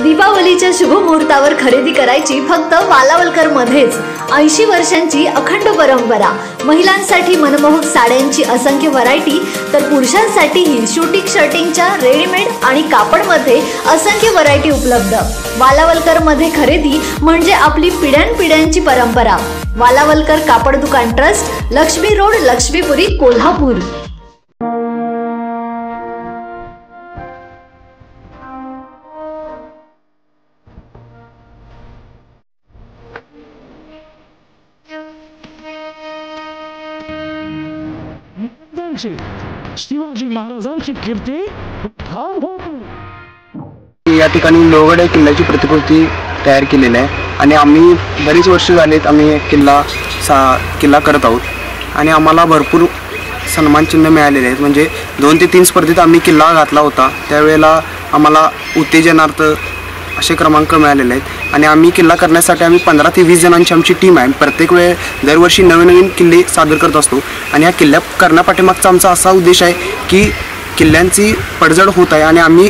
दीपावलीच्या शुभ मुहूर्तावर खरेदी करायची फक्त वालावलकर मध्येच। 80 वर्षांची अखंड परंपरा। महिलांसाठी मनमोहक साड्यांची असंख्य व्हरायटी, तर पुरुषांसाठीही शूटिंग शर्टिंगच्या रेडीमेड आणि कापडमध्ये असंख्य व्हरायटी उपलब्ध। वालावलकर मध्ये खरेदी म्हणजे आपली पिढ्यानपिढ्यांची परंपरा। वालावलकर कापड दुकान ट्रस्ट, लक्ष्मी रोड, लक्ष्मीपुरी, कोल्हापूर। शिवाजी महाराजांची कीर्ती या ठिकाणी लोहगड या किल्ल्याची प्रतिकृती तयार केलेली आहे आणि आम्ही बरीच वर्ष झालीत आम्ही किल्ला करत आहोत आणि आम्हाला भरपूर सन्मान चिन्ह मिळालेले आहेत। म्हणजे 2 ते 3 स्पर्धेत आम्ही किल्ला घातला होता, त्यावेळेला आम्हाला उत्तेजनार्थ असे क्रमांक मिळालेले आहेत आणि आम्ही किल्ला करण्यासाठी आम्ही 15 ते 20 जणांची आमची टीम आहे। प्रत्येक वेळ दरवर्षी नवीन किल्ले सादर करत असतो आणि या किल्ल्या करण्यापाठीमागचा आमचा असा उद्देश आहे की किल्ल्यांची पडझड होत आहे आणि आम्ही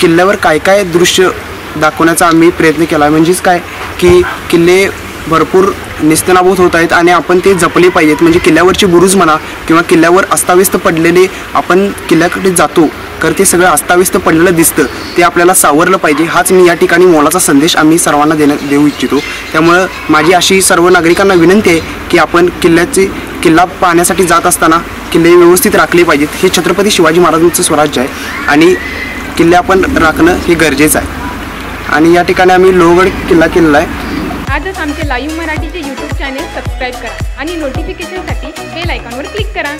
किल्ल्यावर काय काय दृश्य दाखवण्याचा आम्ही प्रयत्न केला। म्हणजेच काय की किल्ले भरपूर निस्तेनाबूत होत आहेत आणि आपण ते जपले पाहिजेत। म्हणजे किल्ल्यावरची बुरुज म्हणा किंवा किल्ल्यावर अस्ताव्यस्त पडलेले, आपण किल्ल्याकडे जातो तर ते सगळं अस्ताव्यस्त पडलेलं दिसतं, ते आपल्याला सावरलं पाहिजे। हाच मी या ठिकाणी मोलाचा संदेश आम्ही सर्वांना देऊ इच्छितो। त्यामुळं माझी अशी सर्व नागरिकांना विनंती आहे की आपण किल्ला पाहण्यासाठी जात असताना किल्ले व्यवस्थित राखले पाहिजेत। हे छत्रपती शिवाजी महाराजांचं स्वराज्य आहे आणि किल्ले आपण राखणं हे गरजेचं आहे आणि या ठिकाणी आम्ही लोहगड किल्ला केलेला आहे। आजच आमचे लाईव्ह मराठीचे यूट्यूब चॅनेल सबस्क्राईब करा आणि नोटिफिकेशनसाठी बेल आयकॉनवर क्लिक करा।